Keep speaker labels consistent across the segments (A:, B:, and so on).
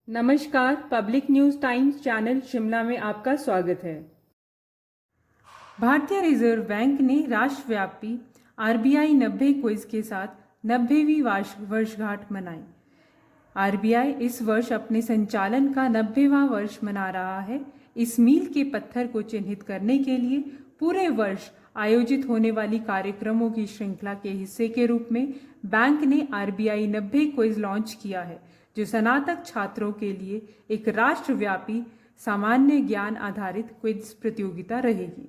A: नमस्कार, public news times channel Shimla में आपका स्वागत है। भारतीय रिजर्व बैंक ने राष्ट्रव्यापी RBI 90 क्विज के साथ 90वीं वर्षगांठ मनाई। RBI इस वर्ष अपने संचालन का 90वां वर्ष मना रहा है। इस मील के पत्थर को चिन्हित करने के लिए पूरे वर्ष आयोजित होने वाली कार्यक्रमों की श्रृंखला के हिस्से के रूप में बैंक ने RBI 90 क्विज लॉन्च किया है, जो स्नातक छात्रों के लिए एक राष्ट्रव्यापी सामान्य ज्ञान आधारित क्विज प्रतियोगिता रहेगी।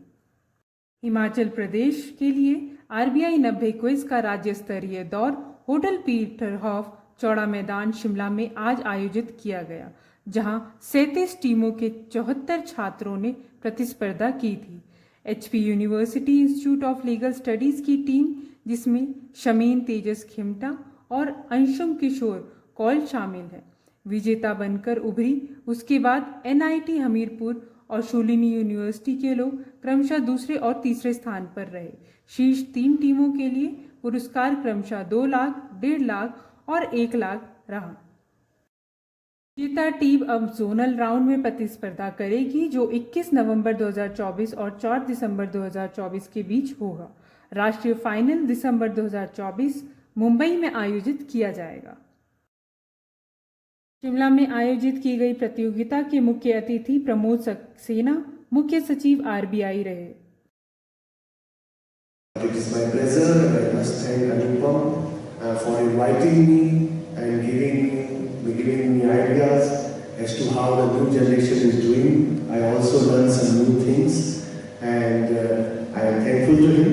A: हिमाचल प्रदेश के लिए RBI 90 क्विज का राज्य स्तरीय दौर होटल पीटरहॉफ चौड़ा मैदान शिमला में आज आयोजित किया गया, जहां 37 टीमों के 74 छात्रों ने प्रतिस्पर्धा की थी। HP university institute of legal studies की टीम, जिसमें शमीन तेजस खिमटा और अंशुम किशोर कौल शामिल है, विजेता बनकर उभरी। उसके बाद एनआईट हमीरपुर और शूलिनी यूनिवर्सिटी के लोग क्रमशः दूसरे और तीसरे स्थान पर रहे। शीर्ष 3 टीमों के लिए पुरस्कार क्रमशः 2 लाख, 1.5 लाख और 1 लाख रहा। विजेता टीम अब जोनल राउंड में प्रतिस्पर्धा करेगी, जो 21 नवंबर 2024 और 4 दिसंबर 2024 के बीच होगा। राष्ट्रीय फाइनल दिसंबर 2024 मुंबई में आयोजित किया जाएगा। शिमला में आयोजित की गई प्रतियोगिता के मुख्य अतिथि प्रमोद सक्सेना मुख्य सचिव RBI रहे।
B: It is my pleasure and I must thank Anupam for inviting me and giving me ideas as to how the new generation is doing. I also learned some new things and I am thankful to him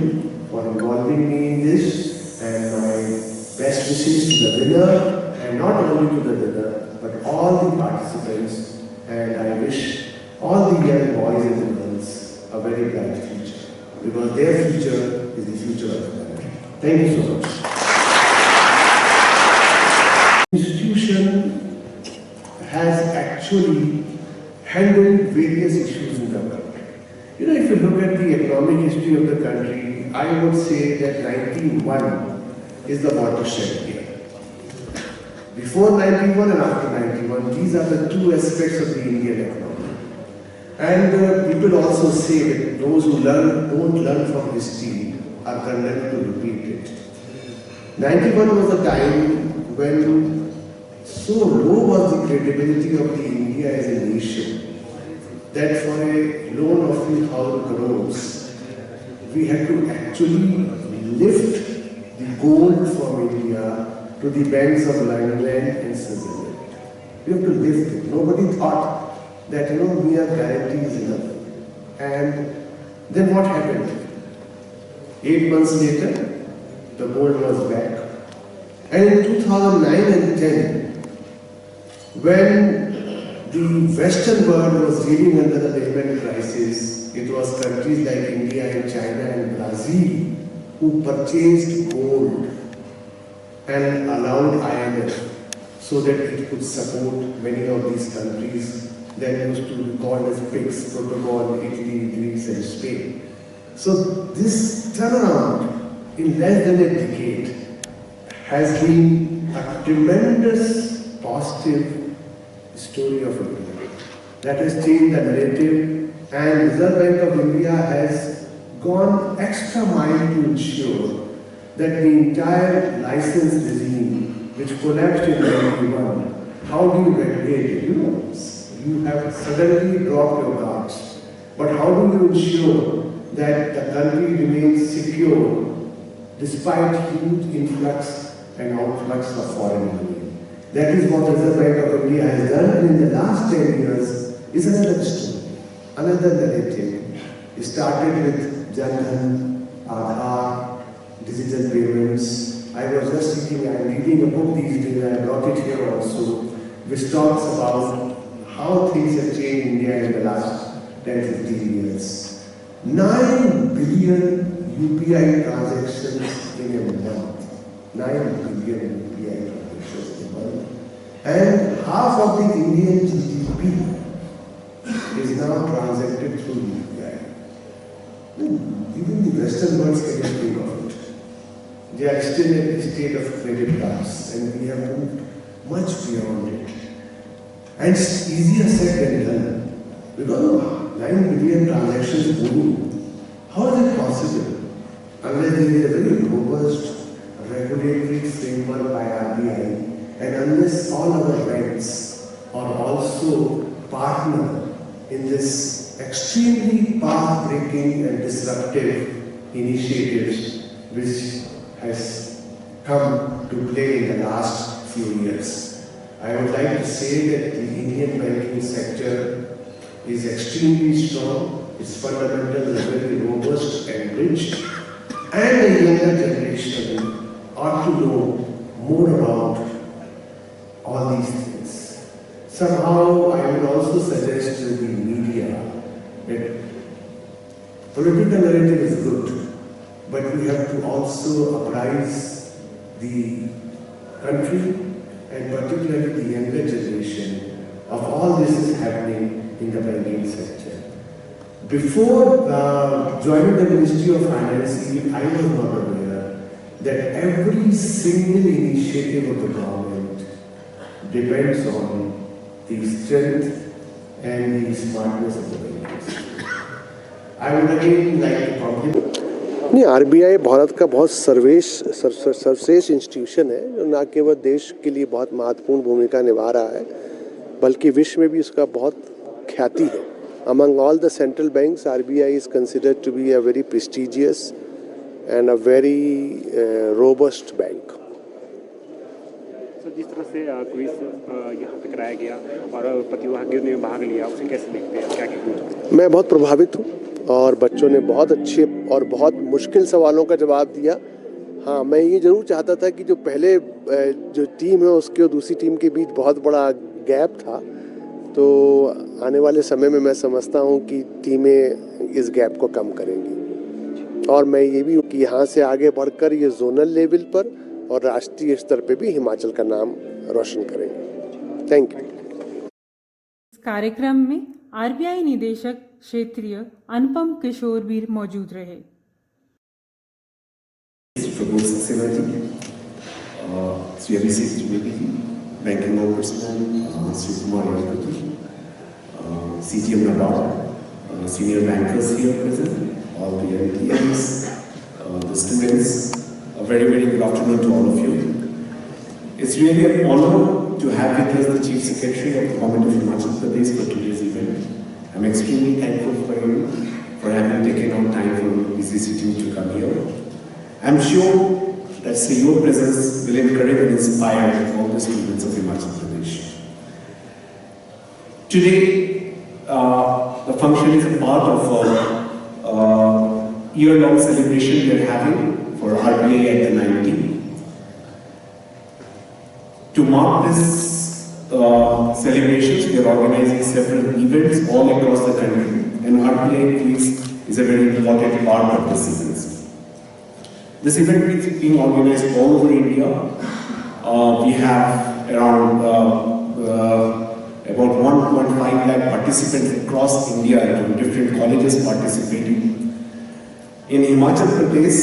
B: for involving me in this, and my best wishes to the winner, and not only to the winner but all the participants, and I wish all the young boys and girls a very bright future, because their future is the future of the country. Thank you so much. The institution has actually handled various issues in the country. You know, if you look at the economic history of the country, I would say that 91 is the watershed here. Before 91 and after 91, these are the two aspects of the Indian economy. And people also say that those who don't learn from history are condemned to repeat it. 91 was a time when so low was the credibility of the India as a nation that for a loan of 3,000 crores, we had to actually lift the gold from India to the banks of London and Switzerland. You have to lift it. Nobody thought that, mere guarantee is enough. And then what happened? 8 months later, the gold was back. And in 2009 and 10, when the Western world was living under the payment crisis, it was countries like India and China and Brazil who purchased gold and allowed IMF so that it could support many of these countries that used to be called as PIGS protocol, Italy, Greece and Spain. So this turnaround in less than a decade has been a tremendous positive story of India that has changed the narrative, and Reserve Bank of India has gone extra mile to ensure that the entire license regime, which collapsed in 91, how do you regulate it? You have suddenly dropped your guards. But how do you ensure that the country remains secure despite huge influx and outflux of foreign money? That is what the Reserve Bank of India has done, and in the last 10 years is another story, another narrative. It started with Jan Dhan, Aadhaar, digital payments. I was just thinking, I am reading a book these days, I brought it here also, which talks about how things have changed in India in the last 10-15 years. 9 billion UPI transactions in a month. 9 billion UPI transactions in a month. And half of the Indian GDP is now transacted through UPI. Even the Western world cannot think of it. They are still in a state of credit cards, and we have moved much beyond it. And it's easier said than done. Because 9 billion transactions moving, how is it possible? Unless there is a very robust regulatory framework by RBI, and unless all our banks are also partner in this extremely path-breaking and disruptive initiatives which has come to play in the last few years. I would like to say that the Indian banking sector is extremely strong, its fundamentals are very robust and rich, and the younger generation ought to know more about all these things. Somehow I would also suggest to the media that political narrative is good, but we have to also apprise the country and particularly the younger generation of all this is happening in the banking sector. Before joining the Ministry of Finance, I was not aware that every single initiative of the government depends on the strength and the smartness of the banking sector. I would again like to compliment.
C: नहीं, RBI Bharat का बहुत सर्वश्रेष्ठ institution है जो न केवल देश के लिए बहुत महत्वपूर्ण भूमिका निभा रहा है बल्कि विश्व में भी उसका बहुत ख्याति है. Among all the central banks, RBI is considered to be a very prestigious and a very robust bank.
D: Sir, जिस तरह से क्विज यहाँ पे कराया गया और प्रतिभागियों ने भाग लिया, उसे कैसे देखते हैं, क्या कहते?
C: मैं बहुत प्रभावित हूँ और बच्चों ने बहुत अच्छे और बहुत मुश्किल सवालों का जवाब दिया. हाँ, मैं ये जरूर चाहता था कि जो पहले जो टीम है उसके और दूसरी टीम के बीच बहुत बड़ा गैप था, तो आने वाले समय में मैं समझता हूँ कि टीमें इस गैप को कम करेंगी और मैं ये भी कि यहाँ से आगे बढ़कर ये जोनल लेवल पर और राष्ट्रीय स्तर पे भी हिमाचल का नाम रोशन करेंगे. Thank you.
A: इस कार्यक्रम में आरबीआई निदेशक क्षेत्रीय अनुपम किशोर भी मौजूद रहे.
E: Banking Ombudsman, Sri Kumar Yadkuti, CGM Nadar, senior bankers here present, all the MTMs, the students, a very, very good afternoon to all of you. It's really an honor to have with us the Chief Secretary of the Government of Himachal Pradesh for today's event. I'm extremely thankful for you for having taken out time from your busy schedule to come here. I'm sure that your presence will encourage and inspire all the students of Himachal Pradesh. Today, the function is a part of a year-long celebration we are having for RBI at the 90. To mark this celebrations, we are organizing several events all across the country, and RBI90Quiz is a very important part of this event. This event is being organized all over India. We have around about 1.5 lakh participants across India from different colleges participating. In Himachal Pradesh,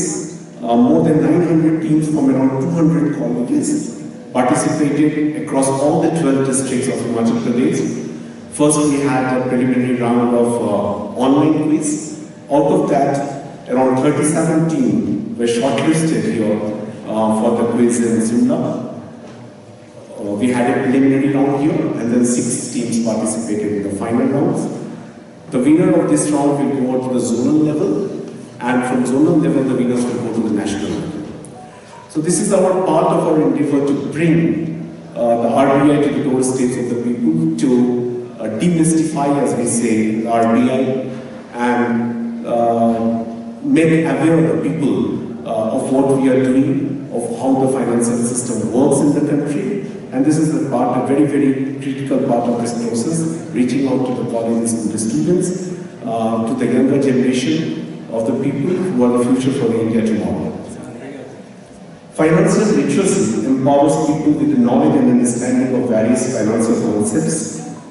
E: more than 900 teams from around 200 colleges participated across all the 12 districts of Himachal Pradesh. First, we had a preliminary round of online quiz. Out of that, around 37 teams were shortlisted here for the quiz in Simla. We had a preliminary round here and then 6 teams participated in the final rounds. The winner of this round will go to the zonal level, and from zonal level the winners will go to the national level. So this is our part of our endeavor to bring the RBI to the doorsteps of the people, to demystify, as we say, the RBI and make aware the people of what we are doing, of how the financial system works in the country. And this is a very, very critical part of this process, reaching out to the colleges and the students, to the younger generation of the people who are the future for India tomorrow. Financial literacy empowers people with the knowledge and understanding of various financial concepts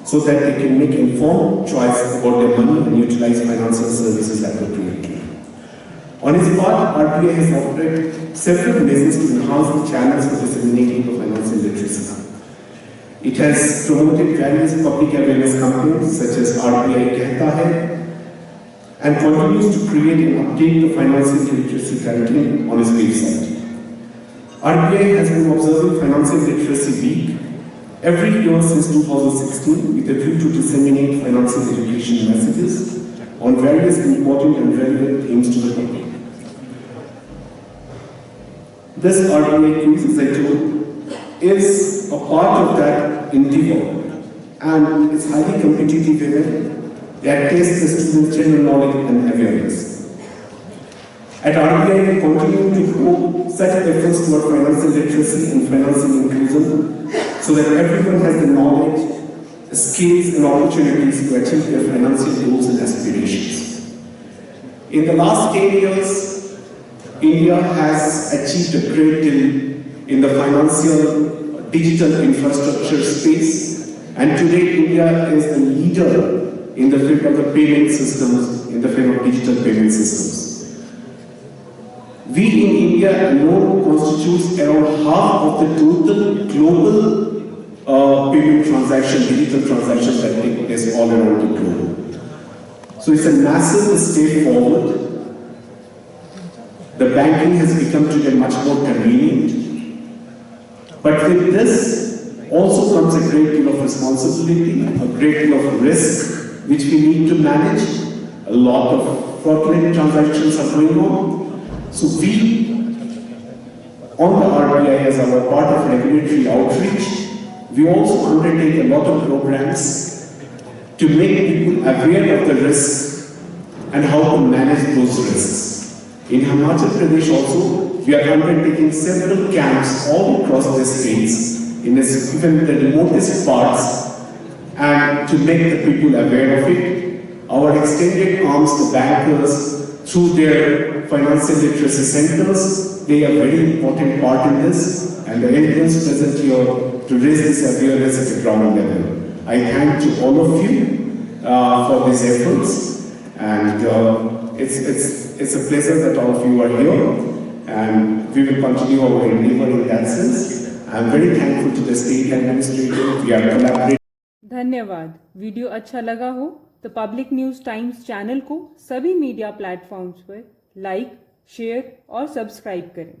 E: so that they can make informed choice about their money and utilize financial services appropriately. On its part, RBI has offered several measures to enhance the channels for disseminating of financial literacy. It has promoted various public awareness campaigns such as RBI कहता है and continues to create and update the financial literacy curriculum on its website. RBI has been observing Financial Literacy Week every year since 2016 with a view to disseminate financial education messages on various important and relevant themes to the public. This RBI quiz, as I told, is a part of that endeavor and it's highly competitive event that tests the students' general knowledge and awareness. At RBI, we continue to grow such efforts toward financial literacy and financial inclusion so that everyone has the knowledge, the skills and opportunities to achieve their financial goals and aspirations. In the last 10 years, India has achieved a great deal in the financial digital infrastructure space, and today India is the leader in the field of the payment systems, in the field of digital payment systems. We in India alone constitutes around half of the total global payment transactions, digital transactions that take place all around the globe. So it's a massive step forward. The banking has become today much more convenient. But with this also comes a great deal of responsibility, a great deal of risk, which we need to manage. A lot of fraudulent transactions are going on. So we, on the RBI as our part of regulatory outreach, we also undertake a lot of programs to make people aware of the risks and how to manage those risks. In Himachal Pradesh also, we are undertaking several camps all across the states, in even the remotest parts, and to make the people aware of it. Our extended arms, the bankers, through their financial literacy centers, play a very important part in this, and the evidence present here to raise this awareness at the ground level. I thank to all of you for these efforts, and it's a pleasure that all of you are here, and we will continue our endeavor in that sense. I am very thankful to the state administration. We are collaborating.
A: धन्यवाद। Video अच्छा लगा हो तो public news times channel को सभी media platforms पर like, share और subscribe करें।